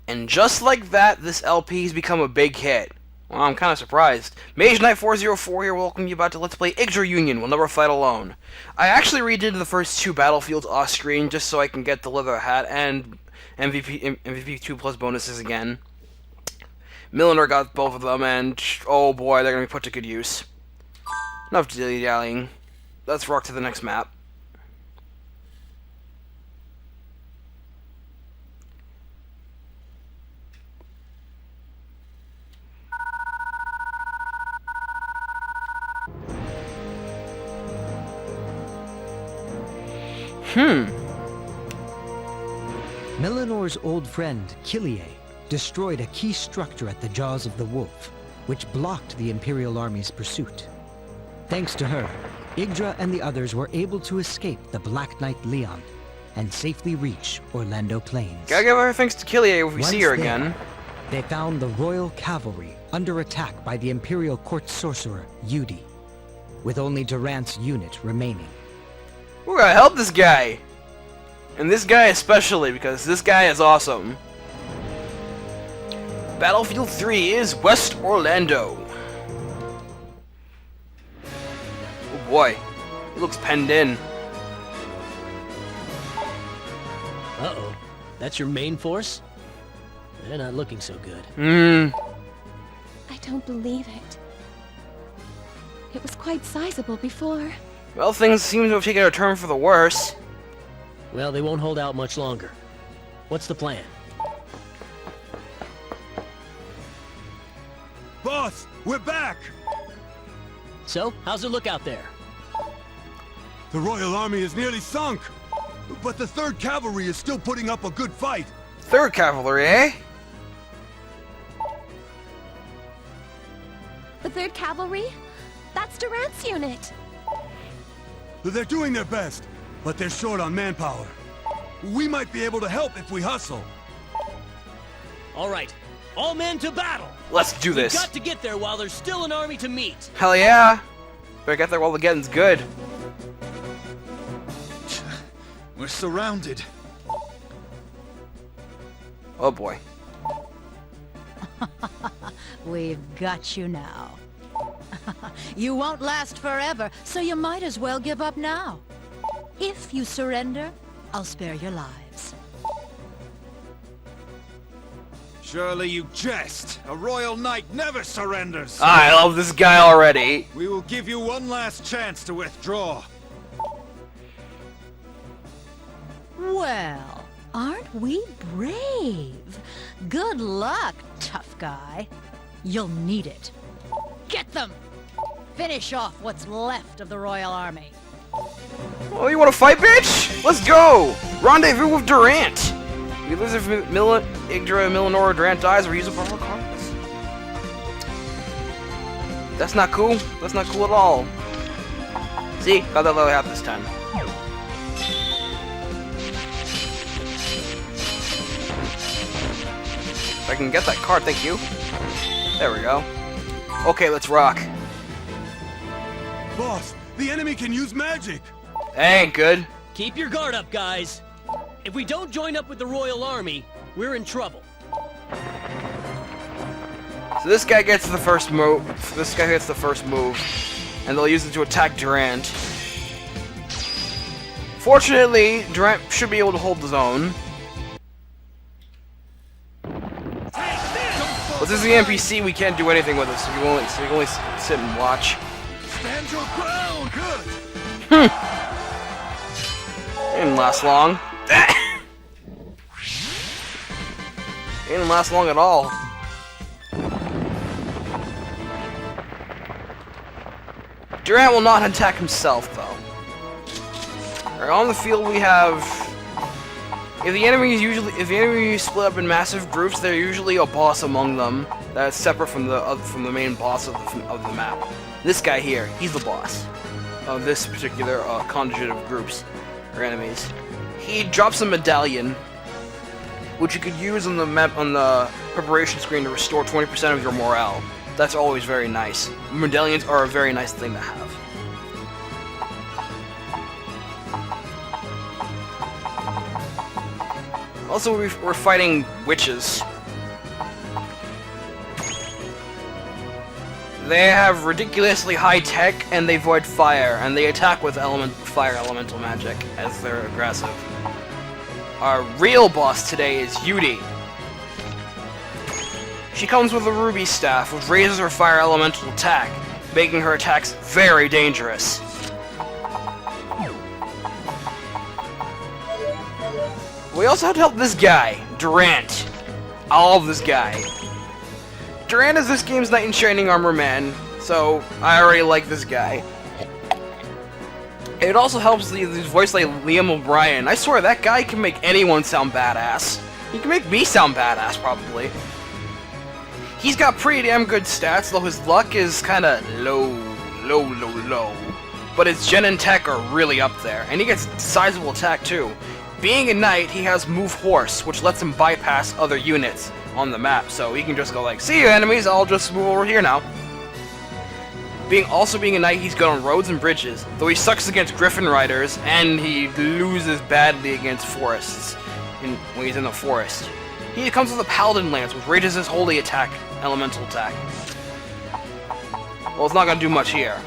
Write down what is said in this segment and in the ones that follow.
And just like that, this LP's become a big hit. Well, I'm kind of surprised. Mage Knight 404 here, welcome you back to Let's Play Yggdra Union. We'll never fight alone. I actually redid the first 2 battlefields off screen just so I can get the leather hat and MVP 2 plus bonuses again. Milanor got both of them, and oh boy, they're gonna be put to good use. Enough dilly-dallying. Let's rock to the next map. Milanor's old friend, Kylie, destroyed a key structure at the Jaws of the Wolf, which blocked the Imperial Army's pursuit. Thanks to her, Yggdra and the others were able to escape the Black Knight Leon and safely reach Orlando Plains. Gotta give our thanks to Kylie if we see her again. They found the Royal Cavalry under attack by the Imperial Court sorcerer, Eudy, with only Durant's unit remaining. We're gonna help this guy! And this guy especially, because this guy is awesome. Battlefield 3 is West Orlando. Oh boy, he looks penned in. Uh-oh, that's your main force? They're not looking so good. I don't believe it. It was quite sizable before. Well, things seem to have taken a turn for the worse. Well, they won't hold out much longer. What's the plan? Boss, we're back! So, how's it look out there? The Royal Army is nearly sunk, but the 3rd Cavalry is still putting up a good fight. 3rd Cavalry, eh? The 3rd Cavalry? That's Durant's unit. They're doing their best, but they're short on manpower. We might be able to help if we hustle. All right, all men to battle! Let's do this. We've got to get there while there's still an army to meet. Hell yeah! Better get there while the getting's good. We're surrounded. Oh boy. We've got you now. You won't last forever, so you might as well give up now. If you surrender, I'll spare your lives. Surely you jest. A royal knight never surrenders. I love this guy already. We will give you one last chance to withdraw. Well, aren't we brave? Good luck, tough guy. You'll need it. Get them! Finish off what's left of the Royal Army. Oh, you wanna fight, bitch? Let's go! Rendezvous with Durant! We lose if Yggdra and Milanor or Durant dies, or use a power cards. That's not cool. That's not cool at all. See? Got that level half this time. If I can get that card, thank you. There we go. Okay, let's rock. Boss, the enemy can use magic. Ain't good. Keep your guard up, guys. If we don't join up with the Royal Army, we're in trouble. So this guy gets the first move. This guy gets the first move, and they'll use it to attack Durant. Fortunately, Durant should be able to hold his own. But this is the NPC, we can't do anything with it, so you can only sit and watch. Stand your ground. Good. Didn't last long. Didn't last long at all. Durant will not attack himself, though. Alright, on the field we have. If the enemy is split up in massive groups, there's usually a boss among them that's separate from the main boss of the map. This guy here, he's the boss of this particular contingent of groups or enemies. He drops a medallion, which you could use on the map on the preparation screen to restore 20% of your morale. That's always very nice. Medallions are a very nice thing to have. Also, we're fighting witches. They have ridiculously high tech, and they void fire, and they attack with fire elemental magic as they're aggressive. Our real boss today is Eudy. She comes with a ruby staff, which raises her fire elemental attack, making her attacks very dangerous. We also have to help this guy, Durant. I love this guy. Durant is this game's knight in shining armor man, so I already like this guy. It also helps these voice like Liam O'Brien. I swear that guy can make anyone sound badass. He can make me sound badass, probably. He's got pretty damn good stats, though his luck is kinda low. But his gen and tech are really up there, and he gets sizable attack too. Being a knight, he has move horse, which lets him bypass other units on the map, so he can just go like, see you enemies, I'll just move over here now. Also being a knight, he's good on roads and bridges, though he sucks against griffin riders, and he loses badly against forests when he's in the forest. He comes with a paladin lance, which raises his holy attack, elemental attack. Well, it's not gonna do much here.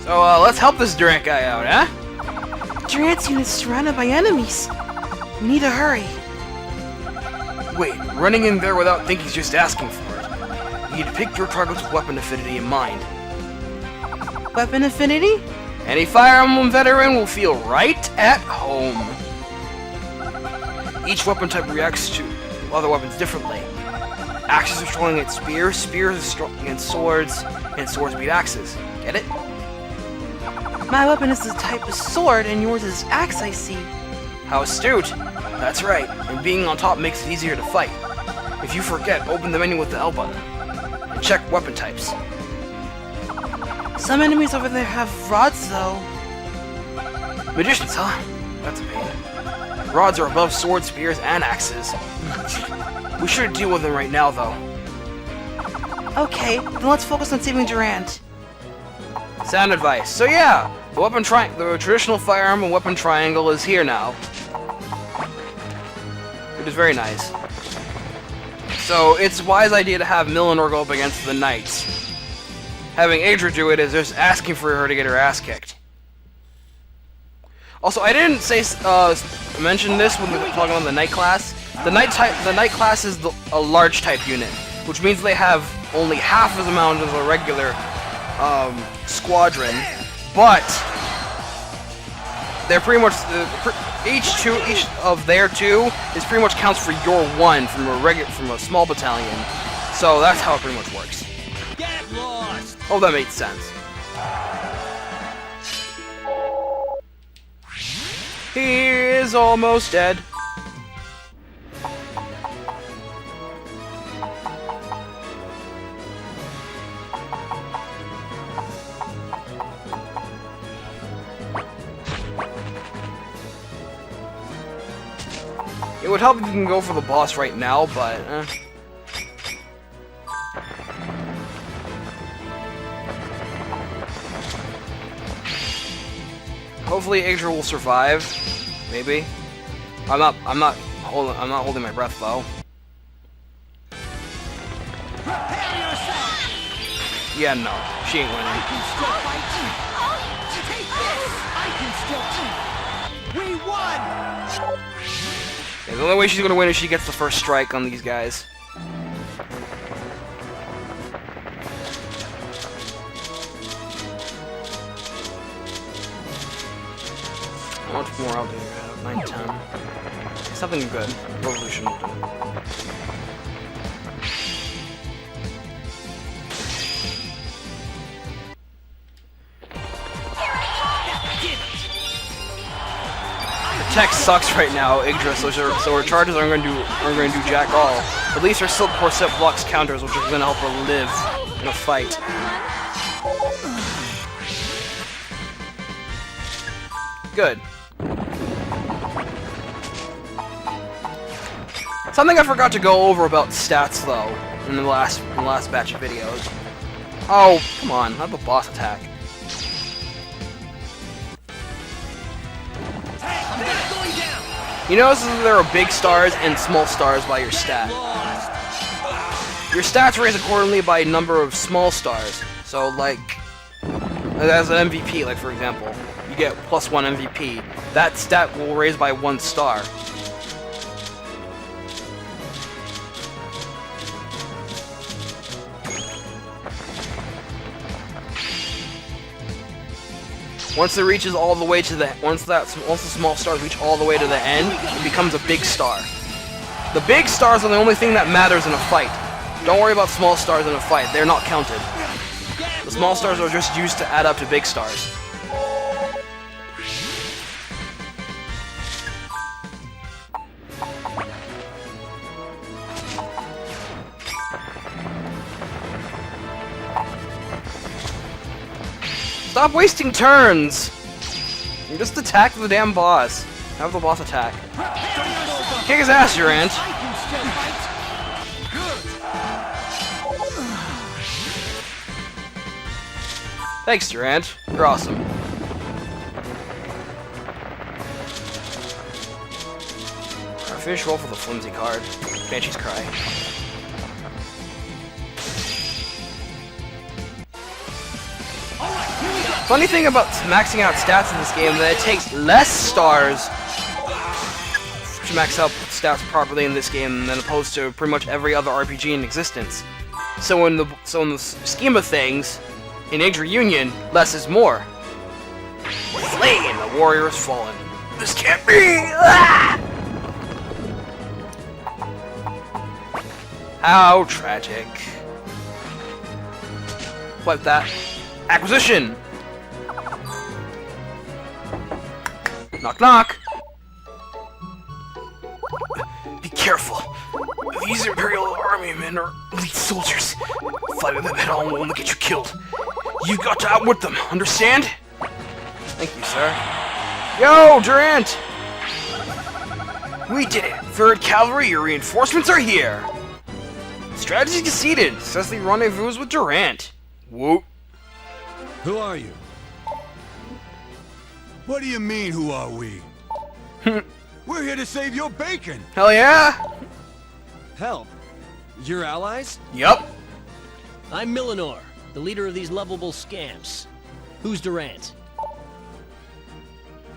So, let's help this Durant guy out, huh? Durant's unit is surrounded by enemies. We need to hurry. Wait, running in there without thinking is just asking for it. You need to pick your target's weapon affinity in mind. Weapon affinity? Any Fire Emblem veteran will feel right at home. Each weapon type reacts to other weapons differently. Axes are strong against spears, spears are strong against swords, and swords beat axes. Get it? My weapon is the type of sword, and yours is axe, I see. How astute! That's right, and being on top makes it easier to fight. If you forget, open the menu with the L button. And check weapon types. Some enemies over there have rods, though. Magicians, huh? That's a pain. Rods are above swords, spears, and axes. We should deal with them right now, though. Okay, then let's focus on saving Durant. Sound advice. So yeah, the traditional firearm and weapon triangle is here now. It is very nice. So it's a wise idea to have Milanor go up against the knights. Having Yggdra do it is just asking for her to get her ass kicked. Also, I didn't mention this when we were talking about the knight class. The knight class is a large type unit, which means they have only half as amount as a regular squadron, but they're pretty much each of their two is pretty much counts for your one from a small battalion. So that's how it pretty much works. Get lost! Oh, that made sense. He is almost dead. It would help if you can go for the boss right now, but hopefully Yggdra will survive. Maybe. I'm not holding my breath though. Yeah, no. She ain't winning. We won! Yeah, the only way she's gonna win is she gets the first strike on these guys. How much more I'll do? 9, 10. Something good. Revolution will do. Tech sucks right now, Yggdra, so her charges aren't going to do jack all. At least her Silk Corset blocks counters, which is going to help her live in a fight. Good. Something I forgot to go over about stats, though, in the last batch of videos. Oh, come on, not the boss attack. You notice that there are big stars and small stars by your stat. Your stats raise accordingly by number of small stars. So, like, as an MVP, like for example, you get +1 MVP. That stat will raise by 1 star. Once it reaches all the way to the once the small stars reach all the way to the end, it becomes a big star. The big stars are the only thing that matters in a fight. Don't worry about small stars in a fight; they're not counted. The small stars are just used to add up to big stars. Stop wasting turns! You just attack the damn boss. Have the boss attack. Kick his ass, Durant. Thanks, Durant. You're awesome. I finished roll for the flimsy card. Banshee's Cry. Funny thing about maxing out stats in this game that it takes less stars to max out stats properly in this game than opposed to pretty much every other RPG in existence. So in the scheme of things, in Yggdra Union, less is more. Slain, the warrior has fallen. This can't be! Ah! How tragic. Wipe that. Acquisition! Knock knock! Be careful. These Imperial Army men are elite soldiers. Fighting them head on will only get you killed. You've got to outwit them, understand? Thank you, sir. Yo, Durant! We did it! 3rd Cavalry, your reinforcements are here! Strategy conceded. Successfully rendezvous with Durant. Whoop. Who are you? What do you mean, who are we? We're here to save your bacon! Hell yeah! Help? Your allies? Yup. I'm Milanor, the leader of these lovable scamps. Who's Durant?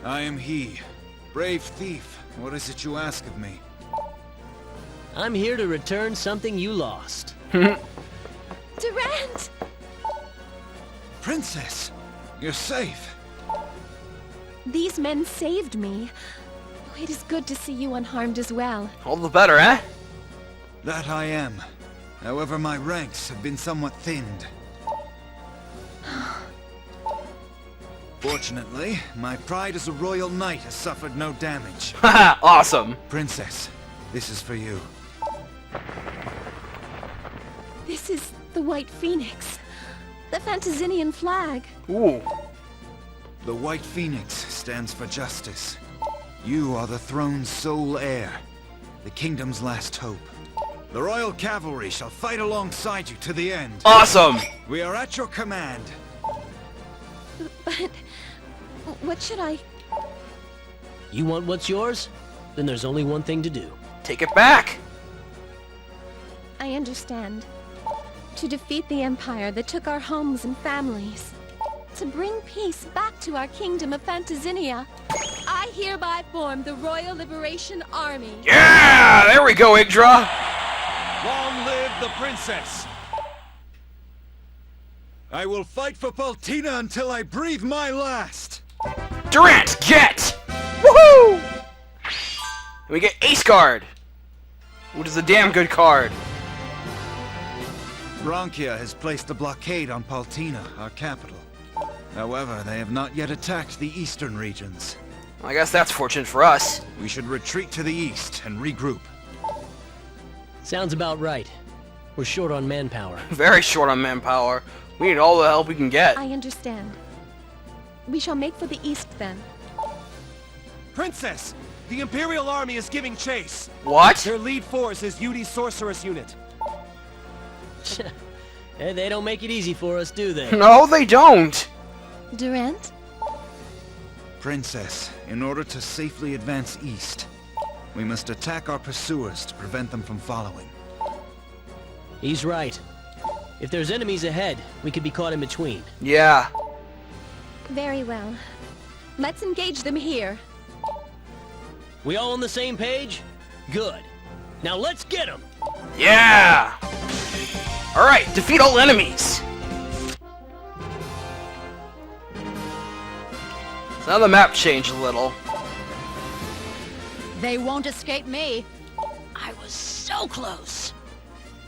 I am he. Brave thief. What is it you ask of me? I'm here to return something you lost. Durant! Princess! You're safe. These men saved me. It is good to see you unharmed as well. All the better, eh? That I am. However, my ranks have been somewhat thinned. Fortunately, my pride as a royal knight has suffered no damage. Haha, awesome. Princess, this is for you. This is the White Phoenix. The Fantazinian flag. Ooh. The White Phoenix stands for justice. You are the throne's sole heir, the kingdom's last hope. The Royal Cavalry shall fight alongside you to the end. Awesome. We are at your command. But what should I... You want what's yours? Then there's only one thing to do. Take it back. I understand. To defeat the Empire that took our homes and families. To bring peace back to our kingdom of Fantazinia. I hereby form the Royal Liberation Army. Yeah! There we go, Yggdra. Long live the princess! I will fight for Paltina until I breathe my last! Durant, get! Woohoo! And we get Ace Guard, which is a damn good card. Bronquia has placed a blockade on Paltina, our capital. However, they have not yet attacked the eastern regions. I guess that's fortunate for us. We should retreat to the east and regroup. Sounds about right. We're short on manpower. Very short on manpower. We need all the help we can get. I understand. We shall make for the east then. Princess! The Imperial Army is giving chase. What? Their lead force is Eudy's sorceress unit. They don't make it easy for us, do they? No, they don't. Durant? Princess, in order to safely advance east, We must attack our pursuers to prevent them from following. He's right. If there's enemies ahead, we could be caught in between. Yeah. Very well. Let's engage them here. We all on the same page? Good. Now let's get them! Yeah! Alright, defeat all enemies! So now the map changed a little. They won't escape me. I was so close.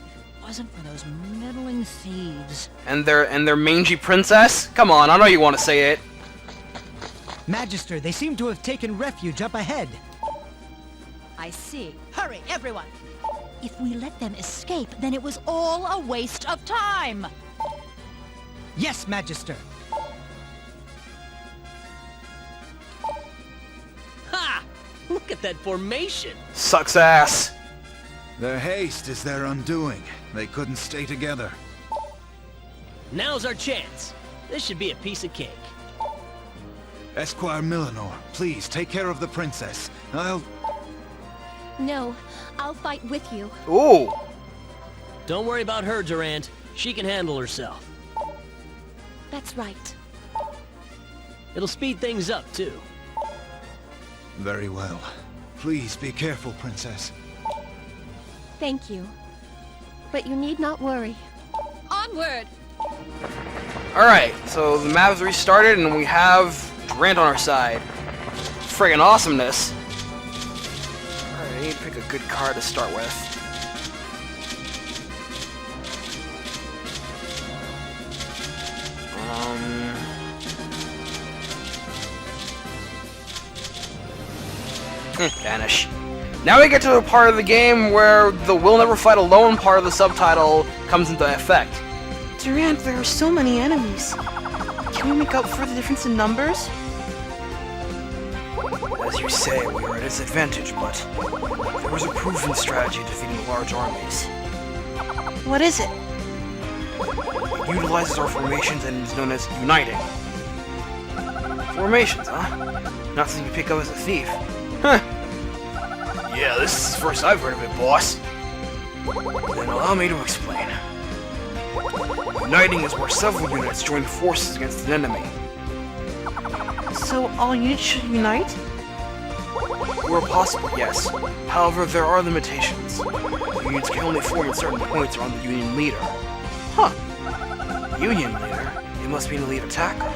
If it wasn't for those meddling thieves. And their mangy princess? Come on, I know you want to say it. Magister, they seem to have taken refuge up ahead. I see. Hurry, everyone! If we let them escape, then it was all a waste of time! Yes, Magister. Ha! Look at that formation! Sucks ass. Their haste is their undoing. They couldn't stay together. Now's our chance. This should be a piece of cake. Esquire Milanor, please take care of the princess. No, I'll fight with you. Ooh. Don't worry about her, Durant. She can handle herself. That's right. It'll speed things up, too. Very well. Please be careful, princess. Thank you. But you need not worry. Onward! Alright, so the map's restarted and we have Durant on our side. Friggin' awesomeness. Alright, I need to pick a good card to start with. Vanish. Now we get to the part of the game where the "We'll Never Fight Alone" part of the subtitle comes into effect. Durant, there are so many enemies. Can we make up for the difference in numbers? As you say, we are at a disadvantage, but there was a proven strategy defeating large armies. What is it? It utilizes our formations and is known as uniting. Formations, huh? Not something you pick up as a thief. Huh. Yeah, this is the first I've heard of it, boss. Then allow me to explain. Uniting is where several units join forces against an enemy. So all units should unite? Where possible, yes. However, there are limitations. Units can only form at certain points around the Union leader. Huh. Union leader? It must be an elite attacker.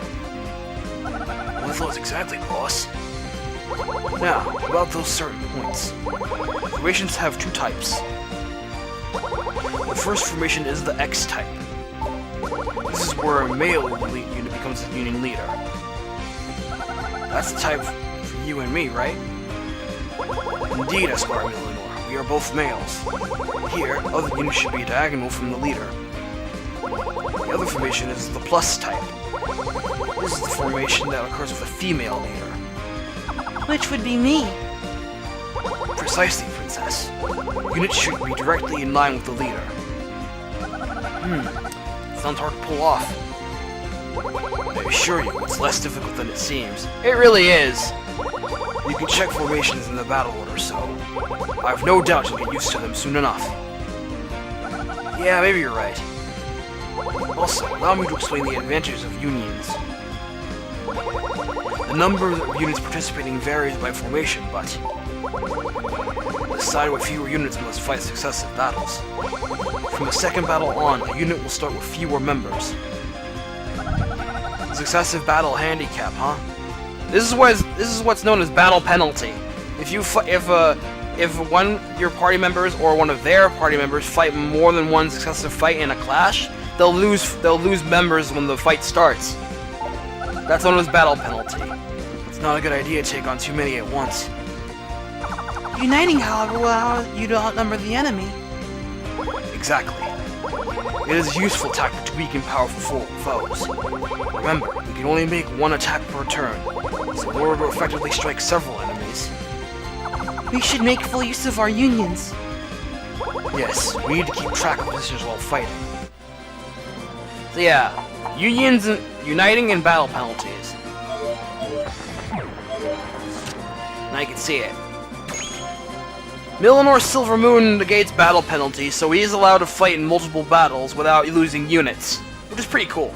What those exactly, boss? Now, about those certain points. Formations have two types. The first formation is the X type. This is where a male elite unit becomes the Union leader. That's the type for you and me, right? Indeed, Esquire Milanor. We are both males. Here, other units should be diagonal from the leader. The other formation is the plus type. This is the formation that occurs with a female leader. Which would be me. Precisely, Princess. Units should be directly in line with the leader. Sounds hard to pull off. I assure you, it's less difficult than it seems. It really is. You can check formations in the battle order, so I have no doubt you'll get used to them soon enough. Yeah, maybe you're right. Also, allow me to explain the advantages of unions. The number of units participating varies by formation, but the side with fewer units must fight successive battles. From the second battle on, a unit will start with fewer members. Successive battle handicap, huh? This is what's known as battle penalty. If one your party members or one of their party members fight more than one successive fight in a clash, they'll lose members when the fight starts. That's known as battle penalty. It's not a good idea to take on too many at once. Uniting, however, will allow you to outnumber the enemy. Exactly. It is a useful tactic to weaken powerful foes. Remember, we can only make one attack per turn, so in order to effectively strike several enemies... We should make full use of our unions. Yes, we need to keep track of positions while fighting. So yeah, unions, uniting, and battle penalties. Now you can see it. Milanor's Silver Moon negates battle penalties, so he is allowed to fight in multiple battles without losing units, which is pretty cool.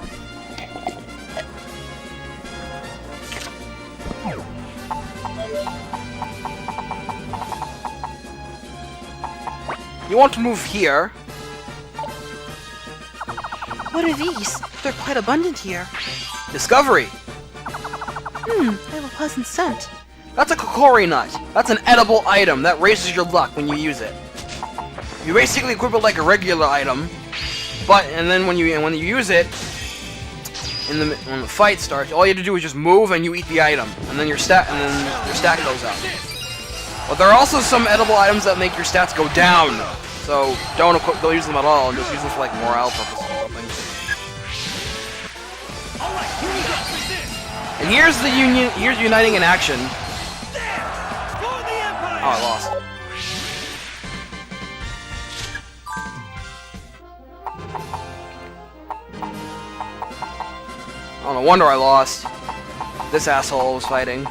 You want to move here. What are these? They're quite abundant here. Discovery. They have a pleasant scent. That's a kokori nut. That's an edible item that raises your luck when you use it. You basically equip it like a regular item, but then when you use it, when the fight starts, all you have to do is just move and you eat the item, and then your stack goes up. But there are also some edible items that make your stats go down, so don't use them at all, and just use them for like morale purposes or something. And here's uniting in action. Oh, I lost. Oh, no wonder I lost. This asshole was fighting.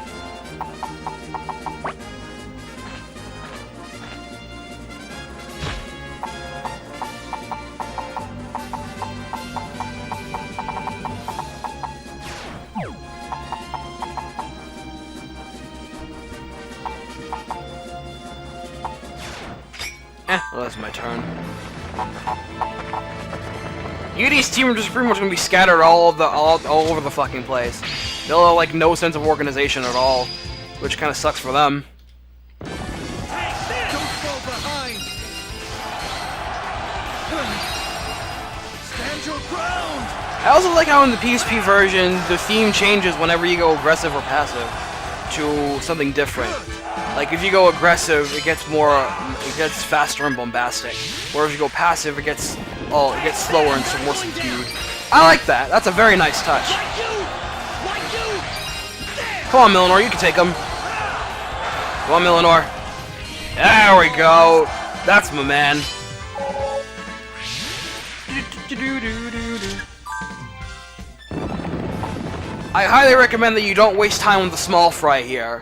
Well, that's my turn. Eudy's team are just pretty much gonna be scattered all over the fucking place. They'll have like no sense of organization at all, which kind of sucks for them. Don't fall behind! Stand your ground! I also like how in the PSP version, the theme changes whenever you go aggressive or passive to something different. Like if you go aggressive, it gets faster and bombastic. Whereas if you go passive, it gets slower and more subdued. I like that. That's a very nice touch. Come on, Milanor, you can take him. Come on, Milanor. There we go. That's my man. I highly recommend that you don't waste time with the small fry here.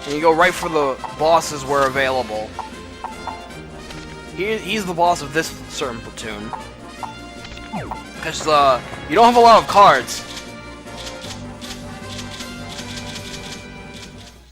And you go right for the bosses where available. He's the boss of this certain platoon. Because you don't have a lot of cards.